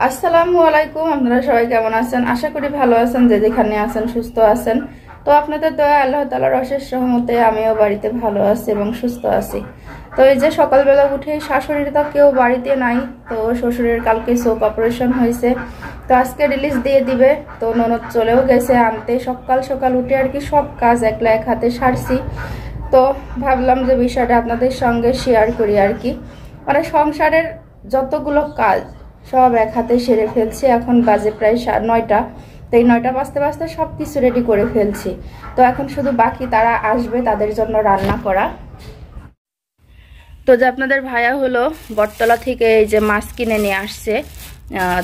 আসসালামু আলাইকুম। আপনারা সবাই কেমন আছেন? আশা করি ভালো আছেন, যে যেখানে আছেন সুস্থ আছেন। তো আপনাদের দয়া আল্লাহ তাআলার অশেষ রহমতে আমিও বাড়িতে ভালো আছি এবং সুস্থ আছি। তো এই যে সকালবেলা উঠে শাশুড়ির তো কেউ বাড়িতে নাই, তো শ্বশুরের কালকে সোপ অপারেশন হয়েছে, তো আজকে রিলিজ দিয়ে দিবে। তো ননদ চলেও গেছে আনতে, সকাল সকাল উঠে আর কি সব কাজ একলা এক হাতে সারছি। তো ভাবলাম যে বিষয়টা আপনাদের সঙ্গে শেয়ার করি আর কি। মানে সংসারের যতগুলো কাজ সব এক হাতে সেরে ফেলছি। এখন বাজে প্রায় 9টা। তো এই 9টা বাজতে বাজতে সব কিছু রেডি করে ফেলছি। তো এখন শুধু বাকি তারা আসবে, তাদের জন্য রান্না করা। তো যে আপনাদের ভাইয়া হলো বটতলা থেকে এই যে মাছ কিনে নিয়ে আসছে,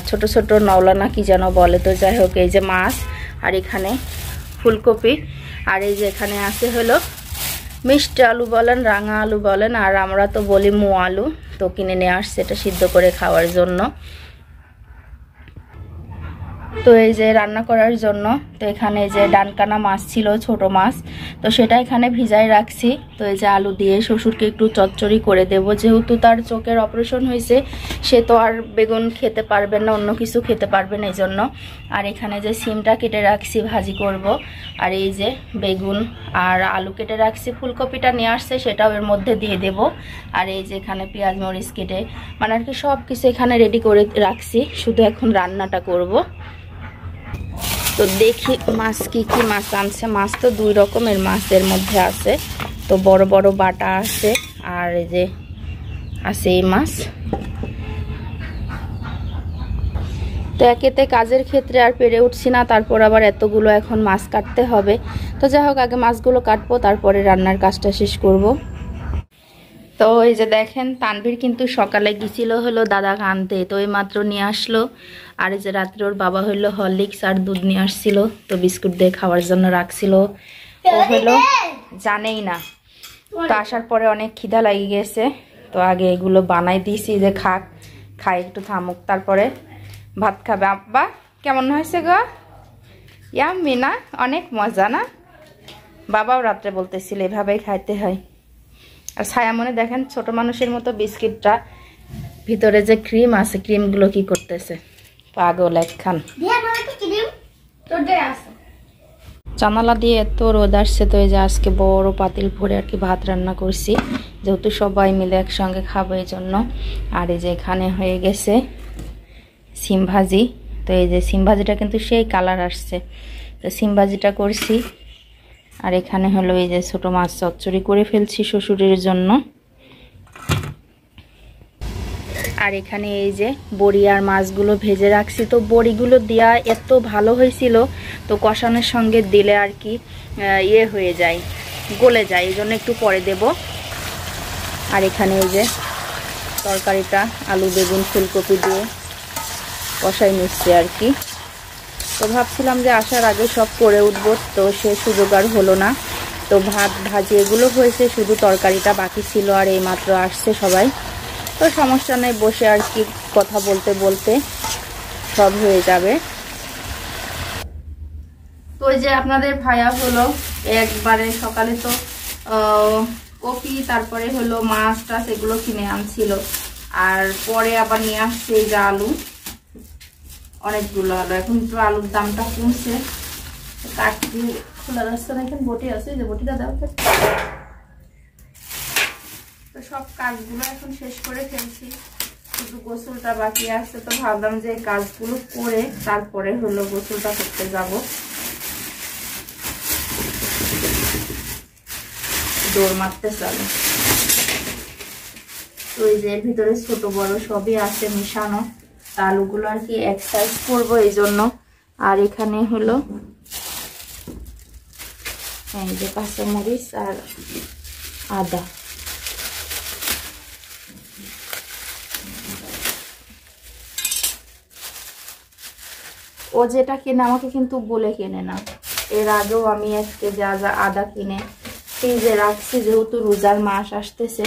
ছোট ছোট নওলা না কি যেন বলে। তো যাই হোক, এই যে মাছ, আর এখানে ফুলকপি, আর এই যে এখানে আছে হলো মিষ্টি আলু বলেন, রাঙা আলু বলেন, আর আমরা তো বলি মো আলু। তো কিনে নিয়ে আসছে এটা সিদ্ধ করে খাওয়ার জন্য। তো এই যে রান্না করার জন্য, তো এখানে যে ডানকানা মাছ ছিল, ছোট মাছ, তো সেটা এখানে ভিজাই রাখছি। তো এই যে আলু দিয়ে শ্বশুরকে একটু চচ্চড়ি করে দেব, যেহেতু তার চোখের অপারেশন হয়েছে, সে তো আর বেগুন খেতে পারবে না, অন্য কিছু খেতে পারবে না, এই জন্য। আর এখানে যে সিমটা কেটে রাখছি ভাজি করব, আর এই যে বেগুন আর আলু কেটে রাখছি, ফুলকপিটা নিয়ে আসছে সেটাও এর মধ্যে দিয়ে দেব। আর এই যে এখানে পেঁয়াজ মরিচ কেটে মানে আর কি সব কিছু এখানে রেডি করে রাখছি, শুধু এখন রান্নাটা করব। তো দেখি মাছ কি কি মাছ আনছে। মাছ তো 2 রকমের মাছের মধ্যে আছে, তো বড় বড় বাটা আছে, আর এই যে আছে এই মাছ। তো একেতে কাজের ক্ষেত্রে আর পেরে উঠছি না, তারপর আবার এতগুলো এখন মাছ কাটতে হবে। তো যাই হোক, আগে মাছগুলো কাটবো, তারপরে রান্নার কাজটা শেষ করব। তো এই যে দেখেন, তানভীর কিন্তু সকালে গিয়েছিল হলো দাদা আনতে, তো এই মাত্র নিয়ে আসলো। আর এই যে রাত্রে ওর বাবা হইলো হরলিক্স আর দুধ নিয়ে আসছিল, তো বিস্কুট দিয়ে খাওয়ার জন্য রাখছিল। ও হলো জানেই না। তো আসার পরে অনেক খিদা লাগি গেছে, তো আগে এগুলো বানাই দিয়েছি যে খাই একটু থামুক, তারপরে ভাত খাবে। আব্বা কেমন হয়েছে গো? ইয়াম্মি না? অনেক মজা না? বাবাও রাত্রে বলতেছিল এভাবেই খাইতে হয়। আর ছায়ামনে দেখেন ছোট মানুষের মতো বিস্কিটটা ভিতরে যে ক্রিম আছে, ক্রিমগুলো কি করতেছে, পাগল একখান। জানালা দিয়ে এত রোদ আসছে, তো এই যে আজকে বড় পাতিল ভরে আর কি ভাত রান্না করছি, যেহেতু সবাই মিলে একসঙ্গে খাবো এই জন্য। আর এই যে এখানে হয়ে গেছে সিম ভাজি। তো এই যে সিম ভাজিটা কিন্তু সেই কালার আসছে, তো সিম ভাজিটা করছি। আর এখানে হলো এই যে ছোট মাছ চচ্চড়ি করে ফেলছি শ্বশুরের জন্য। আর এখানে এই যে বড়ি আর মাছগুলো ভেজে রাখছি, তো বড়িগুলো দেওয়া এত ভালো হয়েছিল, তো কষানোর সঙ্গে দিলে আর কি ইয়ে হয়ে যায়, গলে যায়, এই জন্য একটু পরে দেব। আর এখানে এই যে তরকারিটা আলু বেগুন ফুলকপি দিয়ে কষাই নিচ্ছি আর কি। তো ভাবছিলাম যে আসার আগে সব করে উঠবো, তো সে সুযোগ আর হলো না। তো ভাত ভাজি এগুলো হয়েছে, শুধু তরকারিটা বাকি ছিল, আর এই মাত্র আসছে সবাই। তো সমস্যা নেই, বসে আর কি কথা বলতে বলতে সব হয়ে যাবে। তো ওই যে আপনাদের ভাইয়া হলো একবারে সকালে তো কফি, তারপরে হলো মাছ টাছ এগুলো কিনে আনছিল, আর পরে আবার নিয়ে আসছে এই যে আলু, অনেকগুলো আলু। এখন একটু আলুর দামটা কমছে, কাটতে খোলা রাস্তা না, এখানে বটি আছে, যে বটিটা দাও। তো সব কাজগুলো এখন শেষ করে ফেলছি, শুধু গোসলটা বাকি আছে। তো ভাবলাম যে এই কাজগুলো করে তারপরে হলো গোসলটা করতে যাব। দৌড় মারতে চলে। তো এই যে ভিতরে ছোট বড় সবই আছে মিশানো, আলুগুলো আর কি এক সাইজ করবো এই জন্য। আর এখানে হলো এই যে কাঁচামরিচ আর আদা। ও যেটা কেনে আমাকে কিন্তু বলে কেনে না, এর আগেও আমি আজকে যা যা আদা কিনে ফ্রিজে রাখছি, যেহেতু রোজার মাস আসতেছে,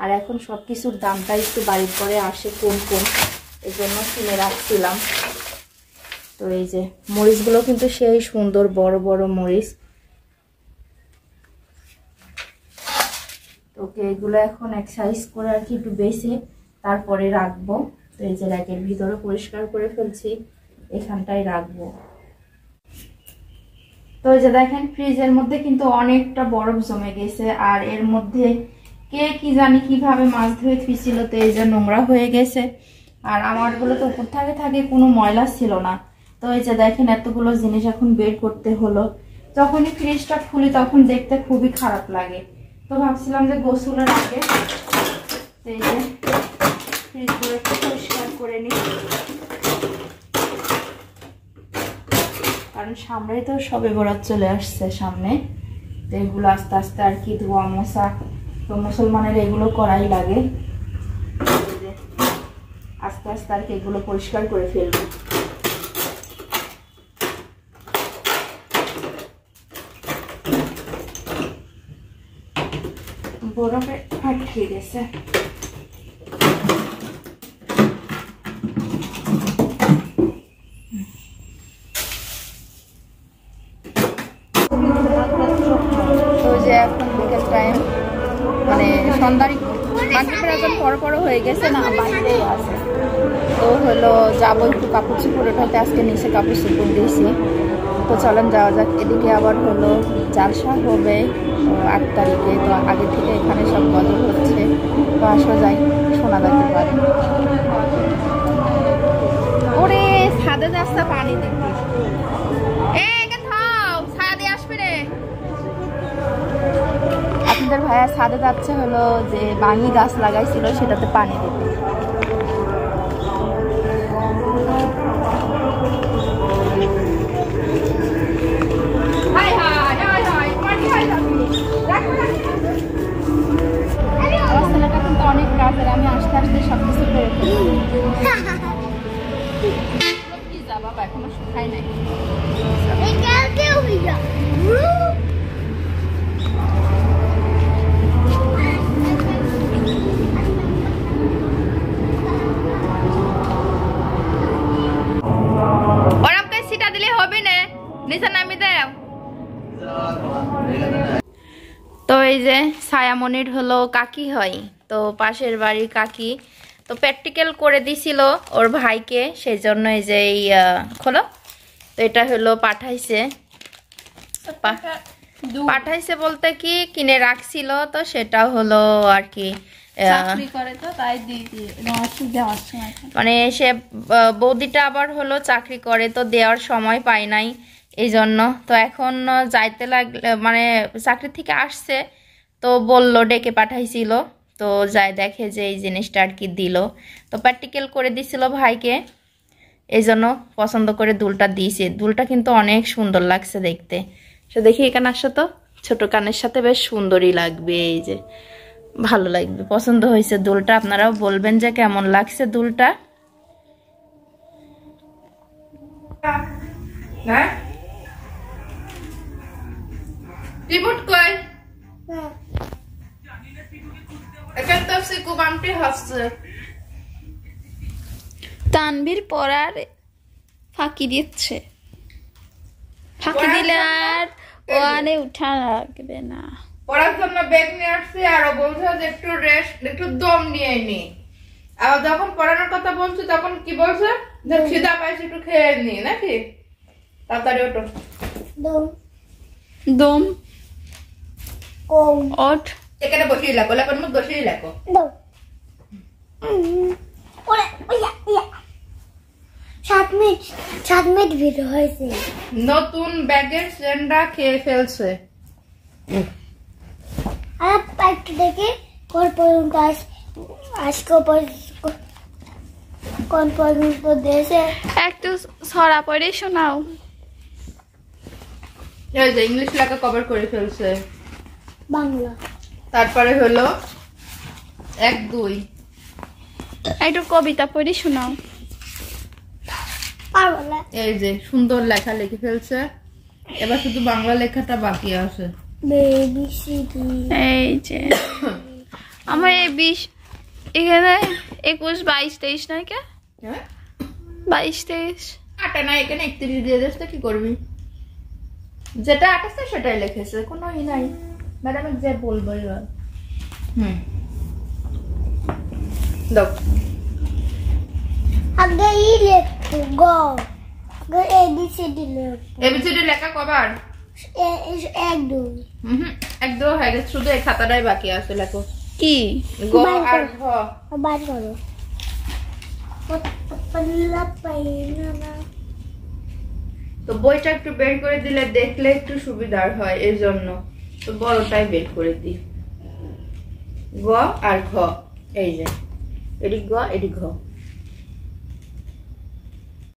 আর এখন সব কিছুর দামটা একটু বাড়ির পরে আসে কম কম, এই জন্য কিনে রাখছিলাম। তো এই যে মরিচগুলো কিন্তু সেই সুন্দর বড় বড় মরিচ। তো এগুলো এখন এক সাইজ করে আর কি একটু বেছে তারপরে রাখবো। তো এই যে র্যাকের ভিতরে পরিষ্কার করে ফেলছি, এখানটাই রাখবো। তো এই যে দেখেন ফ্রিজের মধ্যে কিন্তু অনেকটা বরফ জমে গেছে, আর এর মধ্যে কে কি জানি কিভাবে মাছ ধুয়ে ফিছিল, তো এই যে নোংরা হয়ে গেছে। আর আমারগুলো তো উপর থাকে কোনো ময়লা ছিল না। তো এই যে দেখেন এতগুলো জিনিস এখন বের করতে হলো। যখনই ফ্রিজটা খুলি তখন দেখতে খুবই খারাপ লাগে। তো ভাবছিলাম যে গোসলের আগে এই যে ফ্রিজগুলো একটু পরিষ্কার করে নিই, কারণ সামনেই তো সবে বরাত চলে আসছে সামনে। তো এগুলো আস্তে আস্তে আর কি ধোয়া মোছা, তো মুসলমানের এগুলো করাই লাগে। আস্তে আস্তে আর কি এগুলো পরিষ্কার করে ফেলবো। বরফে আটকে গেছে। এখন বিকেল টাইম, মানে সন্ধ্যার মাগরিবের আজান পর হয়ে গেছে না, বাইরেই আছে। তো হলো যাবো একটু কাপড় চোপড় ওঠাতে, আজকে নিচে কাপড় চোপড় দিয়েছি। তো চলেন যাওয়া যাক। এদিকে আবার হলো জালসা হবে 8 তারিখে, তো আগে থেকে এখানে সব গজল হচ্ছে। তো আসো যাই, শোনা যেতে পারে। ওরে ছাদে যাচ্ছে পানি দেখতে, আপনাদের ভাইয়া ছাদে যাচ্ছে হলো যে বাঙি গাছ লাগাইছিল সেটাতে পানি দিতে। আমার ছেলেটা কিন্তু অনেক কাজের, আমি আস্তে আস্তে সবকিছু করে ফেলি। কি যা বাবা, এখনো শুকাই নাই। তো এই যে ছায়ামনির হলো কাকি হয়, তো পাশের বাড়ির কাকি, তো প্র্যাকটিক্যাল করে দিছিল ওর ভাইকে, সেই জন্য এই যে এই খোলো। তো এটা হলো পাঠাইছে বলতে কি কিনে রাখছিল, তো সেটা হলো আর কি মানে সে বৌদিটা আবার হলো চাকরি করে, তো দেওয়ার সময় পায় নাই এই জন্য। তো এখন যাইতে লাগলে মানে চাকরি থেকে আসছে, তো বললো ডেকে পাঠাইছিল, তো যাই দেখে যে এই জিনিসটা আর কি দিল। তো প্র্যাকটিক্যাল করে দিছিল ভাইকে, এই জন্য পছন্দ করে দুলটা দিয়েছে। দুলটা কিন্তু অনেক সুন্দর লাগছে দেখতে। সে দেখি এখানে আসো তো, ছোট কানের সাথে বেশ সুন্দরই লাগবে, এই যে ভালো লাগবে, পছন্দ হয়েছে দুলটা। আপনারাও বলবেন যে কেমন লাগছে দুলটা। হ্যাঁ রিপোর্ট কই এখন তো সে কুবামটি হচ্ছে তানভীর পড়ার ফাঁকি দিচ্ছে, ফাঁকি দিলে আর ওয়ানে উঠা লাগবে না। পড়ার জন্য ব্যাগ নিয়ে আসছি, আর বলছে যে একটু রেস্ট, একটু দম নিয়ে নি। আর যখন পড়ানোর কথা বলছি তখন কি বলছে যে খিদা পাইছে একটু খেয়ে নি, নাকি? তাড়াতাড়ি ওঠো। দম ওঠ, এখানে বসিয়ে লাগো, লেখার মধ্যে বসিয়ে লাগো। নতুন ব্যাগের চেনটা খেয়ে ফেলছে। দেখে কোন পর্যন্ত আজকে কোন পর্যন্ত দিয়েছে একটু ছড়া পড়ে শোনাও। এই যে ইংলিশ লেখা কভার করে ফেলছে, বাংলা, তারপরে হলো 1 2 একটু কবিতা পড়ে শোনাও। এই যে সুন্দর লেখা লিখে ফেলছে, এবার শুধু বাংলা লেখাটা বাকি আছে। এই যে আমার এই 20 এখানে 21 22 23 নাই কে? 22 23 আটা না, এখানে 31 দিয়ে দিস, কি করবি? যেটা আটাছে সেটাই লিখেছে, কোনো ই নাই। ম্যাডাম যে বলবো এবার। দাও আগে ইলে গো আগে এবিসিডি এবিসিডি লেখা কবার? এক দুই একদম হয়ে গেছে, শুধু এই খাতাটাই বাকি আছে। লেখো কি? গ আর ঘ। বার করো। পাল্লা পাইনা না। তো বইটা একটু বের করে দিলে দেখলে একটু সুবিধার হয়, এর জন্য তো বড়টাই বের করে দিই। গ আর ঘ, এই যে এটি গ এটি ঘ।